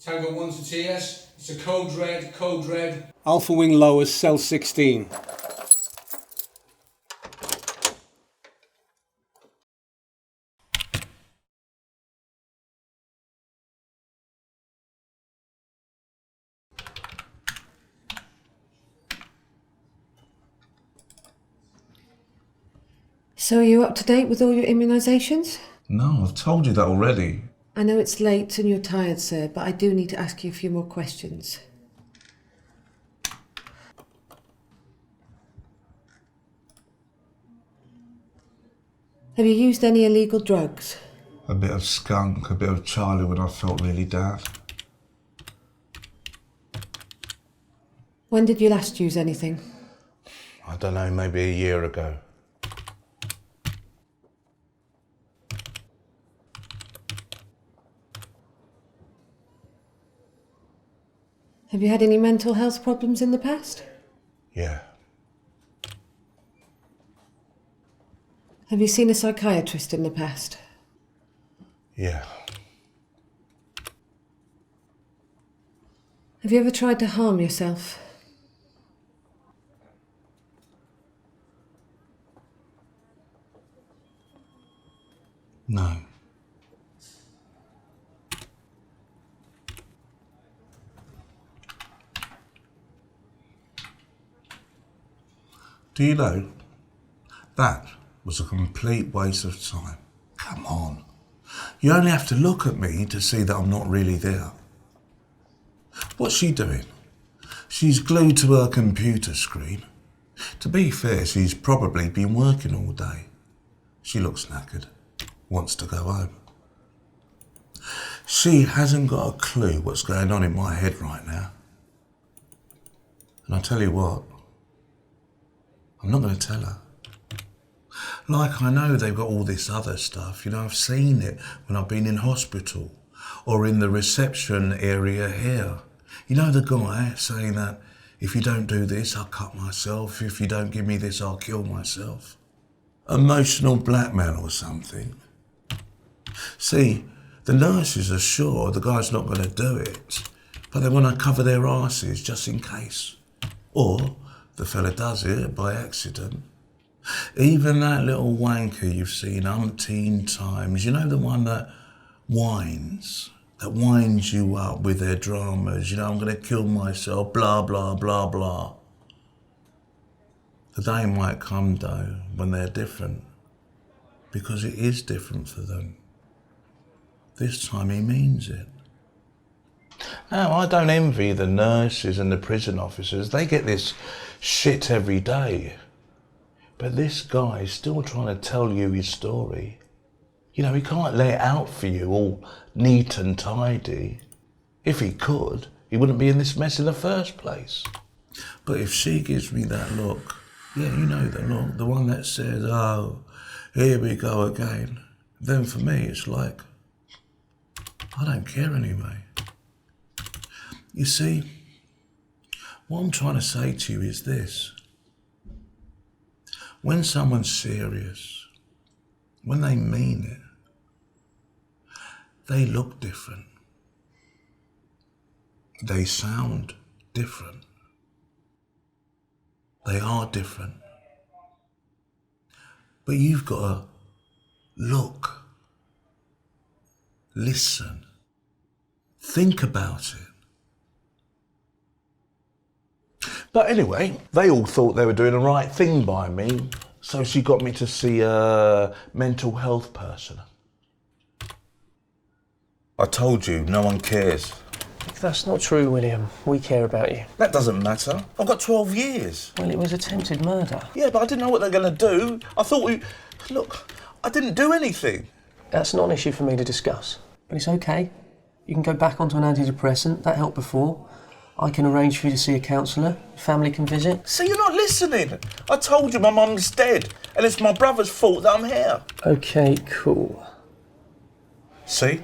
Tango 1 to TS, it's a code red. Alpha Wing lowers cell 16. So are you up to date with all your immunisations? No, I've told you that already. I know it's late and you're tired, sir, but I do need to ask you a few more questions. Have you used any illegal drugs? A bit of skunk, a bit of Charlie when I felt really down. When did you last use anything? I don't know, maybe a year ago. Have you had any mental health problems in the past? Yeah. Have you seen a psychiatrist in the past? Yeah. Have you ever tried to harm yourself? No. Do you know, that was a complete waste of time. Come on. You only have to look at me to see that I'm not really there. What's she doing? She's glued to her computer screen. To be fair, she's probably been working all day. She looks knackered, wants to go home. She hasn't got a clue what's going on in my head right now. And I'll tell you what, I'm not going to tell her. Like, I know they've got all this other stuff, I've seen it when I've been in hospital or in the reception area here. The guy saying that if you don't do this, I'll cut myself. If you don't give me this, I'll kill myself. Emotional blackmail or something. See, the nurses are sure the guy's not going to do it, but they want to cover their asses just in case. Or the fella does it by accident. Even that little wanker you've seen umpteen times, the one that winds you up with their dramas, I'm going to kill myself, blah, blah, blah, blah. The day might come, though, when they're different, because it is different for them. This time he means it. Now, I don't envy the nurses and the prison officers. They get this shit every day. But this guy is still trying to tell you his story. He can't lay it out for you all neat and tidy. If he could, he wouldn't be in this mess in the first place. But if she gives me that look, the look, the one that says, oh, here we go again, then for me it's like, I don't care anyway. You see, what I'm trying to say to you is this. When someone's serious, when they mean it, they look different. They sound different. They are different. But you've got to look, listen, think about it. But anyway, they all thought they were doing the right thing by me, so she got me to see a mental health person. I told you, no one cares. That's not true, William. We care about you. That doesn't matter. I've got 12 years. Well, it was attempted murder. Yeah, but I didn't know what they're going to do. I thought Look, I didn't do anything. That's not an issue for me to discuss. But it's okay. You can go back onto an antidepressant. That helped before. I can arrange for you to see a counsellor. Family can visit. See, you're not listening. I told you my mum's dead, and it's my brother's fault that I'm here. Okay, cool. See?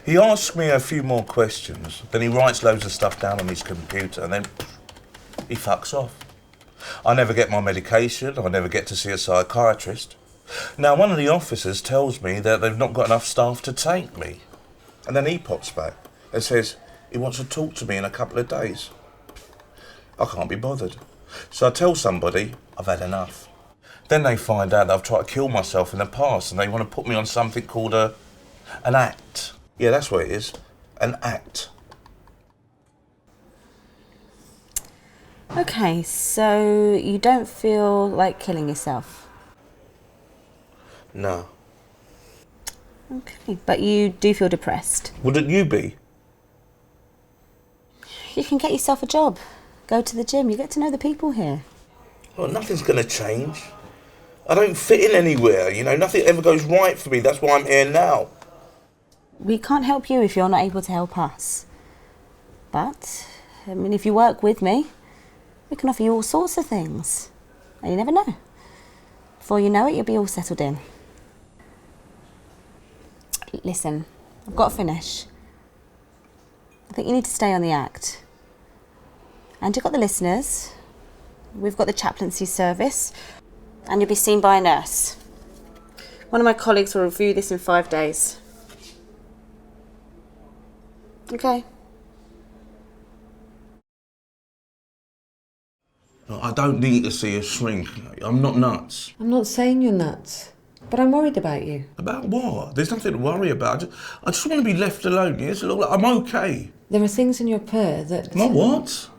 He asks me a few more questions, then he writes loads of stuff down on his computer, and then he fucks off. I never get my medication, I never get to see a psychiatrist. Now, one of the officers tells me that they've not got enough staff to take me. And then he pops back and says, he wants to talk to me in a couple of days. I can't be bothered. So I tell somebody I've had enough. Then they find out that I've tried to kill myself in the past and they want to put me on something called an act. Yeah, that's what it is. An act. Okay, so you don't feel like killing yourself? No. Okay, but you do feel depressed? Wouldn't you be? You can get yourself a job. Go to the gym, you get to know the people here. Well, nothing's going to change. I don't fit in anywhere, you know, nothing ever goes right for me. That's why I'm here now. We can't help you if you're not able to help us. But, I mean, if you work with me, we can offer you all sorts of things. And you never know. Before you know it, you'll be all settled in. Listen, I've got to finish. I think you need to stay on the act. And you've got the listeners. We've got the chaplaincy service. And you'll be seen by a nurse. One of my colleagues will review this in 5 days. Okay. I don't need to see a shrink. I'm not nuts. I'm not saying you're nuts, but I'm worried about you. About what? There's nothing to worry about. I just want to be left alone, yes? Look, I'm okay. There are things in your prayer that... My what?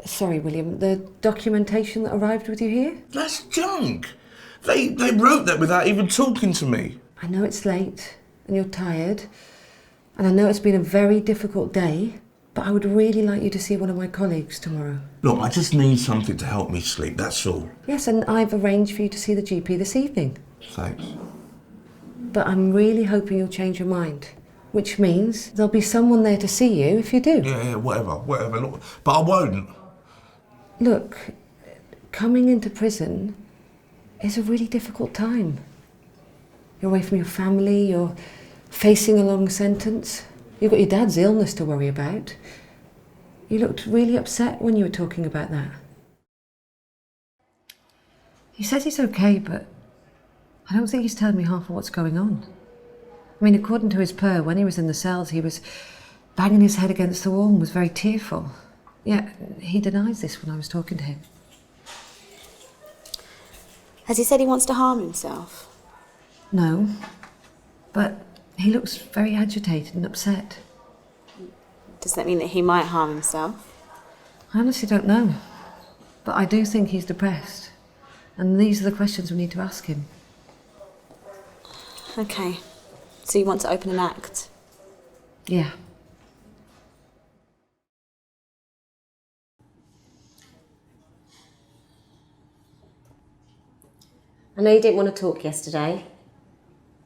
Sorry, William, the documentation that arrived with you here? That's junk. They wrote that without even talking to me. I know it's late and you're tired, and I know it's been a very difficult day, but I would really like you to see one of my colleagues tomorrow. Look, I just need something to help me sleep, that's all. Yes, and I've arranged for you to see the GP this evening. Thanks. But I'm really hoping you'll change your mind, which means there'll be someone there to see you if you do. Yeah, whatever. Look, but I won't. Look, coming into prison is a really difficult time. You're away from your family, you're facing a long sentence. You've got your dad's illness to worry about. You looked really upset when you were talking about that. He says he's okay, but I don't think he's telling me half of what's going on. I mean, according to his prayer, when he was in the cells, he was banging his head against the wall and was very tearful. Yeah, he denies this when I was talking to him. Has he said he wants to harm himself? No, but he looks very agitated and upset. Does that mean that he might harm himself? I honestly don't know, but I do think he's depressed, and these are the questions we need to ask him. Okay, so you want to open an act? Yeah. I know you didn't want to talk yesterday,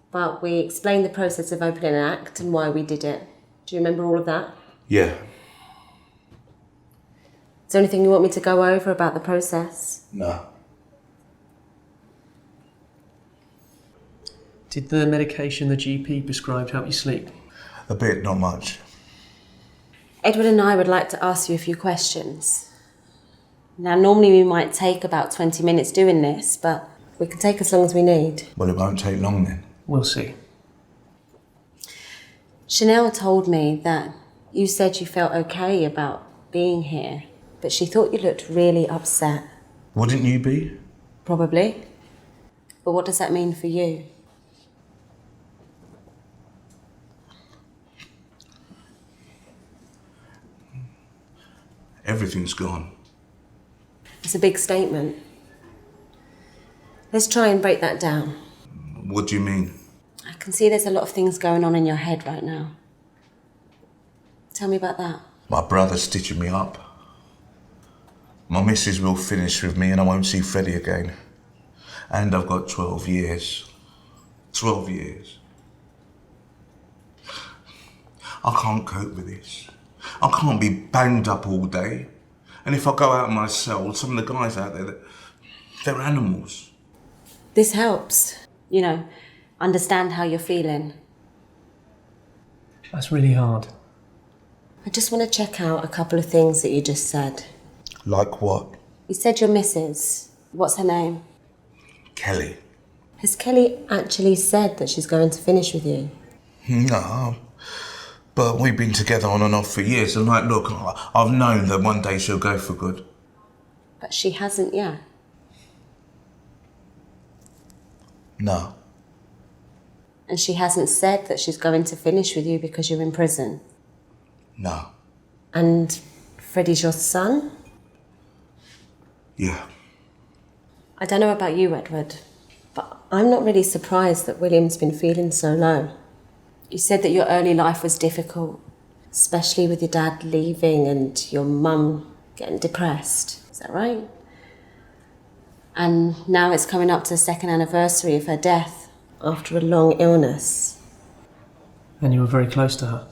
but we explained the process of opening an act and why we did it. Do you remember all of that? Yeah. Is there anything you want me to go over about the process? No. Did the medication the GP prescribed help you sleep? A bit, not much. Edward and I would like to ask you a few questions. Now, normally we might take about 20 minutes doing this, but we can take as long as we need. Well, it won't take long then. We'll see. Chanel told me that you said you felt okay about being here, but she thought you looked really upset. Wouldn't you be? Probably. But what does that mean for you? Everything's gone. It's a big statement. Let's try and break that down. What do you mean? I can see there's a lot of things going on in your head right now. Tell me about that. My brother's stitching me up. My missus will finish with me and I won't see Freddie again. And I've got 12 years. 12 years. I can't cope with this. I can't be banged up all day. And if I go out my cell, some of the guys out there, they're animals. This helps, understand how you're feeling. That's really hard. I just want to check out a couple of things that you just said. Like what? You said your missus. What's her name? Kelly. Has Kelly actually said that she's going to finish with you? No. But we've been together on and off for years, and like, look, I've known that one day she'll go for good. But she hasn't yet. No. And she hasn't said that she's going to finish with you because you're in prison. No. And Freddie's your son? Yeah. I don't know about you, Edward, but I'm not really surprised that William's been feeling so low. You said that your early life was difficult, especially with your dad leaving and your mum getting depressed. Is that right? And now it's coming up to the second anniversary of her death after a long illness. And you were very close to her.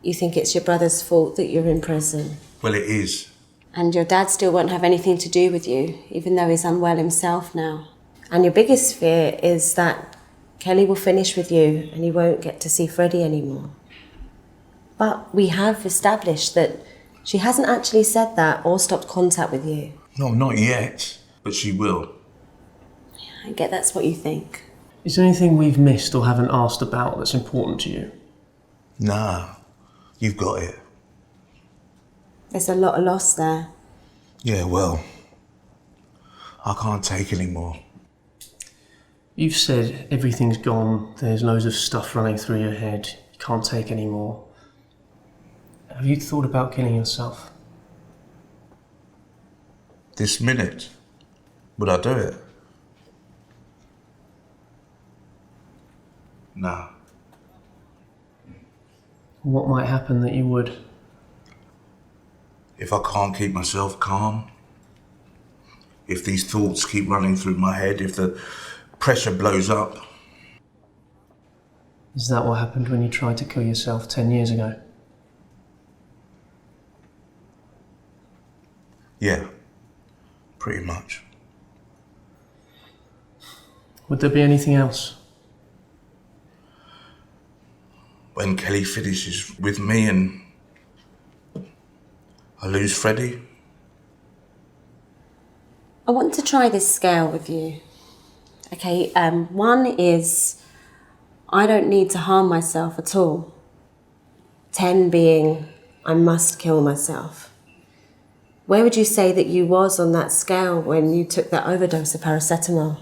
You think it's your brother's fault that you're in prison? Well, it is. And your dad still won't have anything to do with you, even though he's unwell himself now. And your biggest fear is that Kelly will finish with you and you won't get to see Freddie anymore. But we have established that she hasn't actually said that or stopped contact with you. No, not yet, but she will. I get that's what you think. Is there anything we've missed or haven't asked about that's important to you? Nah, you've got it. There's a lot of loss there. Yeah, well, I can't take any more. You've said everything's gone, there's loads of stuff running through your head, you can't take any more. Have you thought about killing yourself? This minute, would I do it? No. What might happen that you would? If I can't keep myself calm, if these thoughts keep running through my head, if the pressure blows up. Is that what happened when you tried to kill yourself 10 years ago? Yeah, pretty much. Would there be anything else? When Kelly finishes with me and I lose Freddie. I want to try this scale with you. Okay, one is I don't need to harm myself at all. 10 being I must kill myself. Where would you say that you was on that scale when you took that overdose of paracetamol?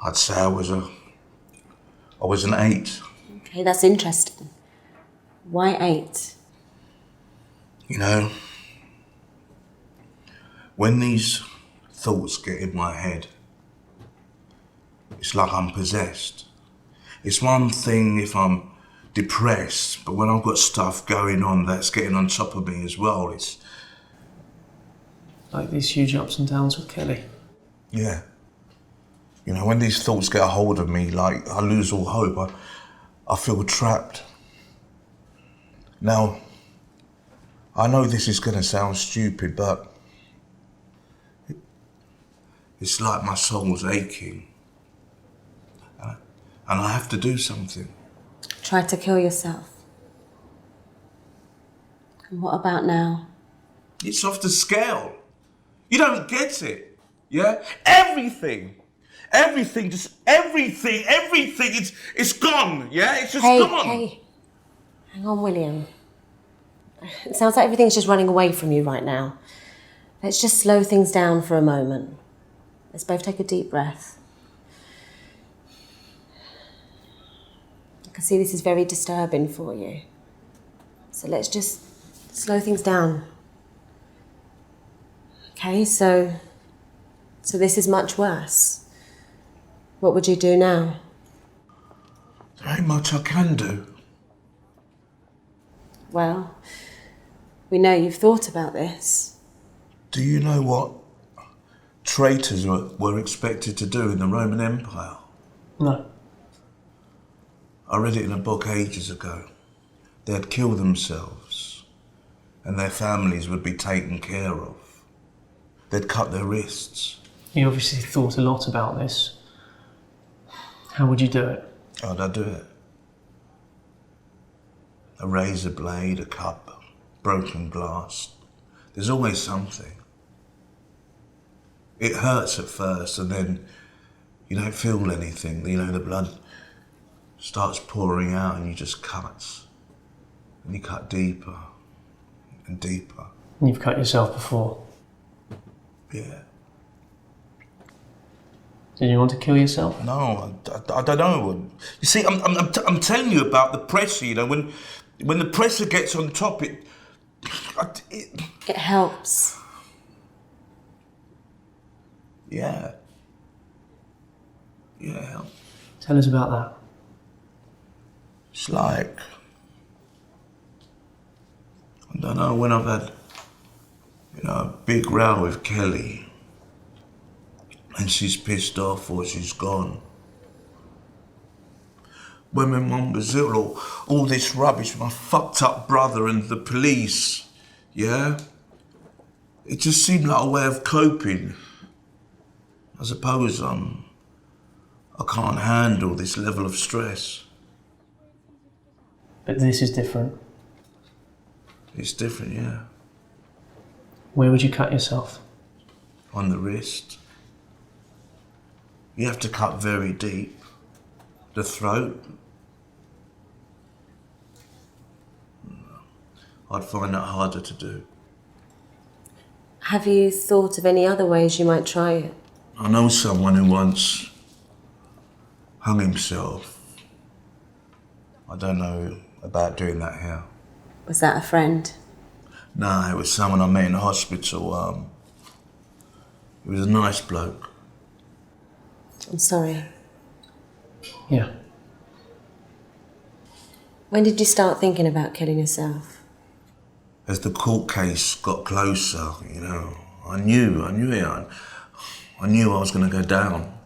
I'd say I was an 8. Okay, that's interesting. Why 8? You know, when these thoughts get in my head, it's like I'm possessed. It's one thing if I'm depressed, but when I've got stuff going on that's getting on top of me as well, it's... Like these huge ups and downs with Kelly? Yeah. You know, when these thoughts get a hold of me, like I lose all hope, I feel trapped. Now, I know this is going to sound stupid, but it's like my soul's aching. And I have to do something. Try to kill yourself. And what about now? It's off the scale. You don't get it, yeah? Everything, it's gone, yeah? It's just gone. Hey, hang on, William. It sounds like everything's just running away from you right now. Let's just slow things down for a moment. Let's both take a deep breath. I can see this is very disturbing for you. So let's just slow things down. Okay, so this is much worse. What would you do now? There ain't much I can do. Well, we know you've thought about this. Do you know what traitors were expected to do in the Roman Empire? No. I read it in a book ages ago. They'd kill themselves and their families would be taken care of. They'd cut their wrists. You obviously thought a lot about this. How would you do it? How'd I do it? A razor blade, a cup, broken glass. There's always something. It hurts at first and then you don't feel anything, you know, the blood starts pouring out and you just cut. And you cut deeper and deeper. And you've cut yourself before. Yeah. Did you want to kill yourself? No, I don't know. You see, I'm telling you about the pressure, you know, when the pressure gets on top, it helps. Yeah. Yeah, it helps. Tell us about that. It's like, I don't know, when I've had, you know, a big row with Kelly, and she's pissed off or she's gone. When my mum was ill, all this rubbish, my fucked up brother and the police, yeah? It just seemed like a way of coping. I suppose I can't handle this level of stress. But this is different. It's different, yeah. Where would you cut yourself? On the wrist. You have to cut very deep. The throat. I'd find that harder to do. Have you thought of any other ways you might try it? I know someone who once hung himself. I don't know about doing that here. Was that a friend? No, it was someone I met in the hospital. He was a nice bloke. I'm sorry. Yeah. When did you start thinking about killing yourself? As the court case got closer, you know, I knew it. I knew I was going to go down.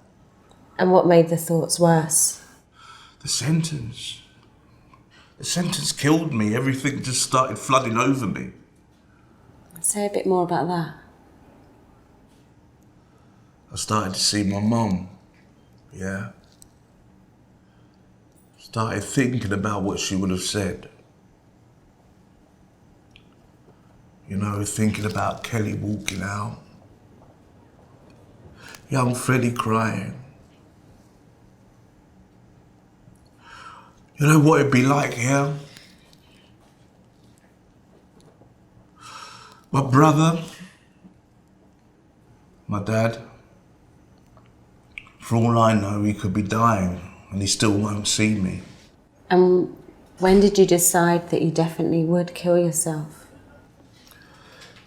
And what made the thoughts worse? The sentence. The sentence killed me. Everything just started flooding over me. Say a bit more about that. I started to see my mum, yeah? Started thinking about what she would have said. You know, thinking about Kelly walking out. Young Freddie crying. You know what it'd be like here? My brother, my dad, for all I know, he could be dying and he still won't see me. And when did you decide that you definitely would kill yourself?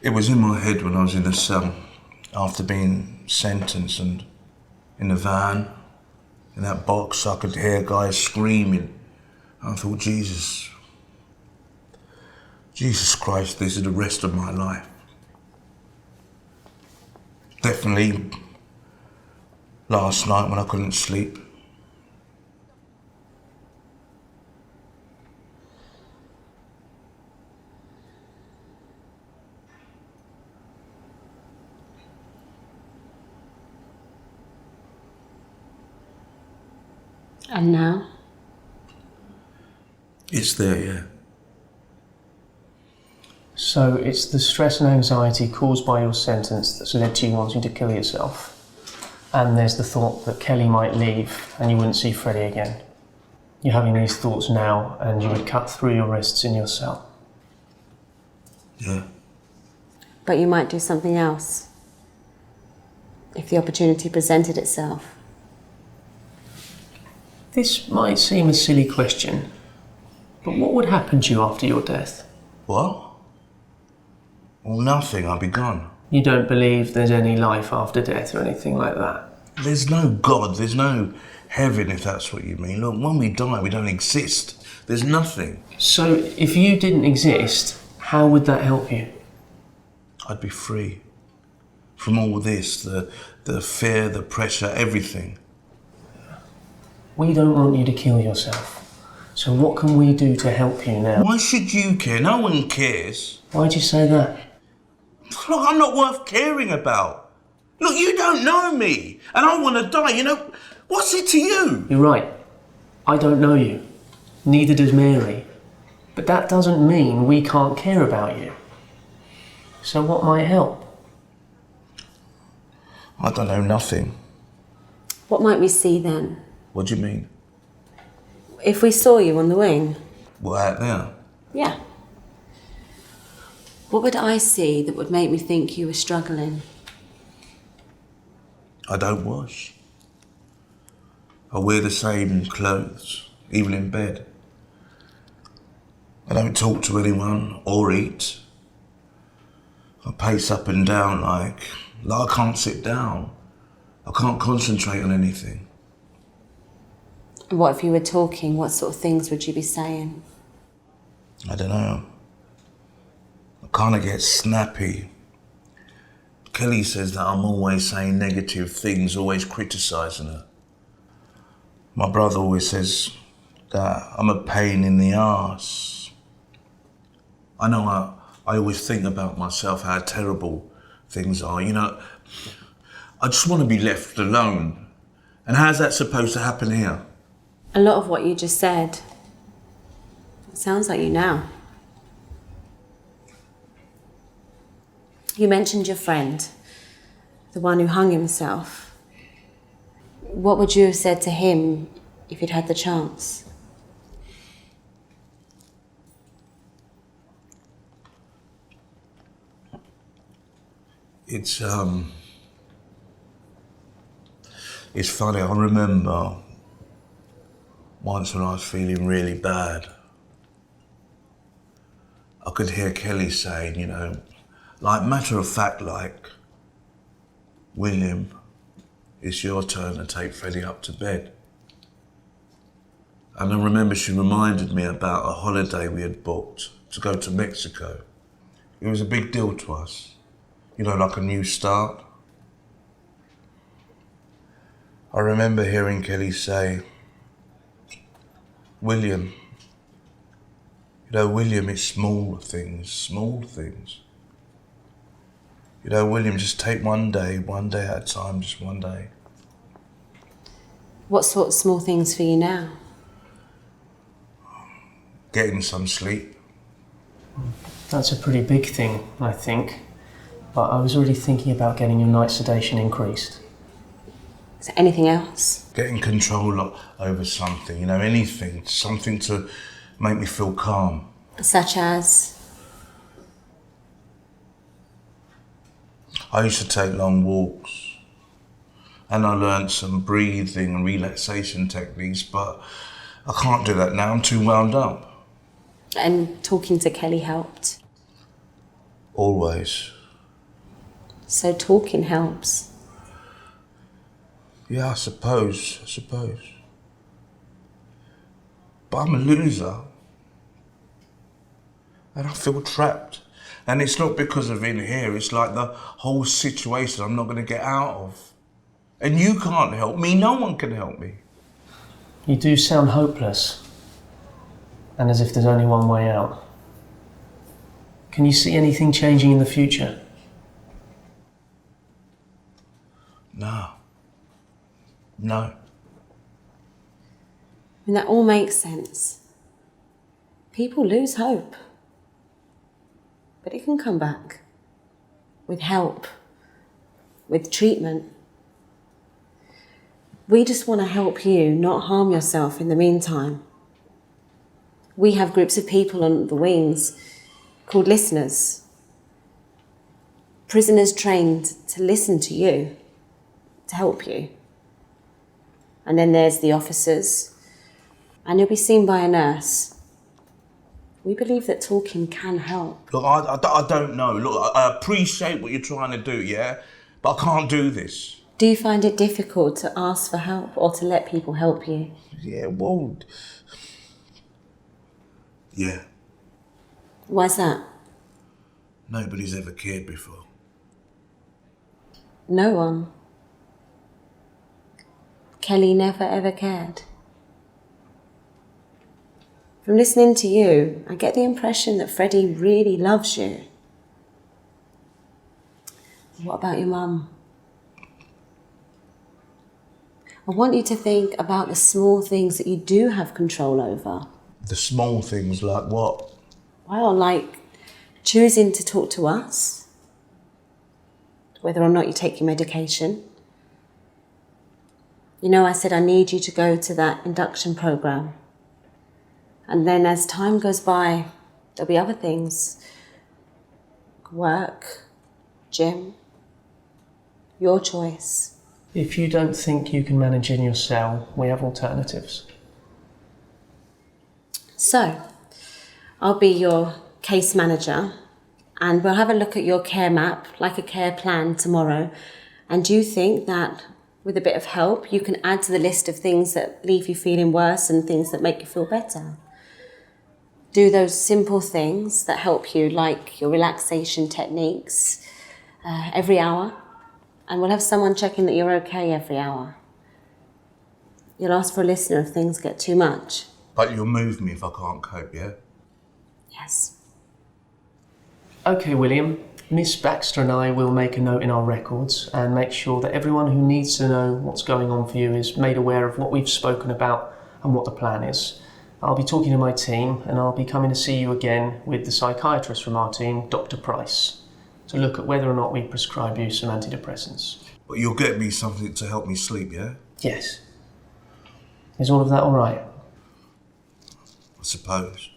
It was in my head when I was in the cell after being sentenced, and in the van, in that box, I could hear guys screaming. I thought, Jesus Christ, this is the rest of my life. Definitely last night when I couldn't sleep. And now? It's there, yeah. So it's the stress and anxiety caused by your sentence that's led to you wanting to kill yourself. And there's the thought that Kelly might leave and you wouldn't see Freddie again. You're having these thoughts now and you would cut through your wrists in your cell. Yeah. But you might do something else if the opportunity presented itself. This might seem a silly question, but what would happen to you after your death? What? Well, nothing. I'll be gone. You don't believe there's any life after death or anything like that? There's no God. There's no heaven, if that's what you mean. Look, when we die, we don't exist. There's nothing. So if you didn't exist, how would that help you? I'd be free from all this, the fear, the pressure, everything. We don't want you to kill yourself. So what can we do to help you now? Why should you care? No one cares. Why'd you say that? Look, I'm not worth caring about. Look, you don't know me, and I want to die, you know. What's it to you? You're right. I don't know you. Neither does Mary. But that doesn't mean we can't care about you. So what might help? I don't know, nothing. What might we see then? What do you mean? If we saw you on the wing? What, out there? Yeah. What would I see that would make me think you were struggling? I don't wash. I wear the same clothes, even in bed. I don't talk to anyone or eat. I pace up and down like I can't sit down. I can't concentrate on anything. What if you were talking? What sort of things would you be saying? I don't know. I kind of get snappy. Kelly says that I'm always saying negative things, always criticising her. My brother always says that I'm a pain in the arse. I know I always think about myself, how terrible things are. You know, I just want to be left alone. And how's that supposed to happen here? A lot of what you just said, it sounds like you now. You mentioned your friend, the one who hung himself. What would you have said to him if you'd had the chance? It's funny, I remember once when I was feeling really bad, I could hear Kelly saying, you know, like matter of fact, like, William, it's your turn to take Freddie up to bed. And I remember she reminded me about a holiday we had booked to go to Mexico. It was a big deal to us, you know, like a new start. I remember hearing Kelly say, William, you know, William, it's small things, small things. You know, William, just take one day at a time, just one day. What sort of small things for you now? Getting some sleep. That's a pretty big thing, I think. But I was already thinking about getting your night sedation increased. Is there anything else? Getting control over something, you know, anything, something to make me feel calm. Such as? I used to take long walks and I learned some breathing and relaxation techniques, but I can't do that now, I'm too wound up. And talking to Kelly helped? Always. So talking helps? Yeah, I suppose. But I'm a loser. And I feel trapped. And it's not because of in here, it's like the whole situation I'm not going to get out of. And you can't help me, no one can help me. You do sound hopeless. And as if there's only one way out. Can you see anything changing in the future? No. And that all makes sense. People lose hope. But it can come back. With help. With treatment. We just want to help you not harm yourself in the meantime. We have groups of people on the wings called listeners. Prisoners trained to listen to you, to help you. And then there's the officers, and you'll be seen by a nurse. We believe that talking can help. Look, I don't know. Look, I appreciate what you're trying to do, yeah? But I can't do this. Do you find it difficult to ask for help or to let people help you? Yeah, well... Yeah. Why's that? Nobody's ever cared before. No one. Kelly never ever cared. From listening to you, I get the impression that Freddie really loves you. What about your mum? I want you to think about the small things that you do have control over. The small things, like what? Well, like choosing to talk to us, whether or not you take your medication. You know, I said I need you to go to that induction program. And then as time goes by, there'll be other things. Work, gym, your choice. If you don't think you can manage in your cell, we have alternatives. So, I'll be your case manager and we'll have a look at your care map, like a care plan tomorrow. And do you think that with a bit of help, you can add to the list of things that leave you feeling worse and things that make you feel better? Do those simple things that help you, like your relaxation techniques, every hour. And we'll have someone checking that you're okay every hour. You'll ask for a listener if things get too much. But you'll move me if I can't cope, yeah? Yes. Okay, William. Miss Baxter and I will make a note in our records and make sure that everyone who needs to know what's going on for you is made aware of what we've spoken about and what the plan is. I'll be talking to my team and I'll be coming to see you again with the psychiatrist from our team, Dr. Price, to look at whether or not we prescribe you some antidepressants. But you'll get me something to help me sleep, yeah? Yes. Is all of that all right? I suppose.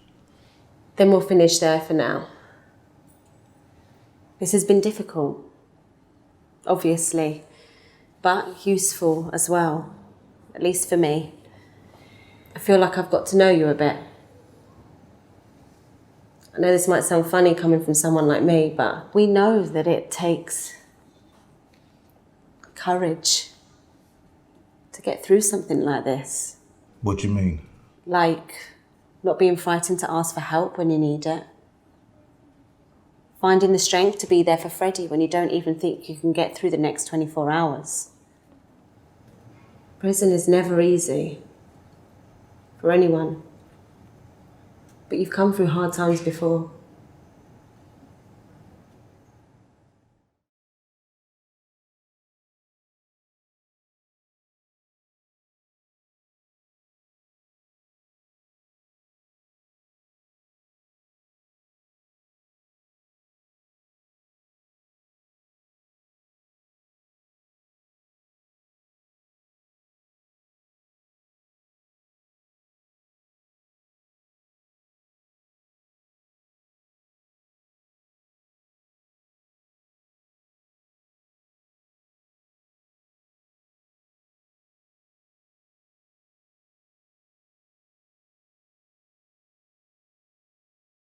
Then we'll finish there for now. This has been difficult, obviously, but useful as well, at least for me. I feel like I've got to know you a bit. I know this might sound funny coming from someone like me, but we know that it takes courage to get through something like this. What do you mean? Like not being frightened to ask for help when you need it. Finding the strength to be there for Freddie when you don't even think you can get through the next 24 hours. Prison is never easy for anyone. But you've come through hard times before.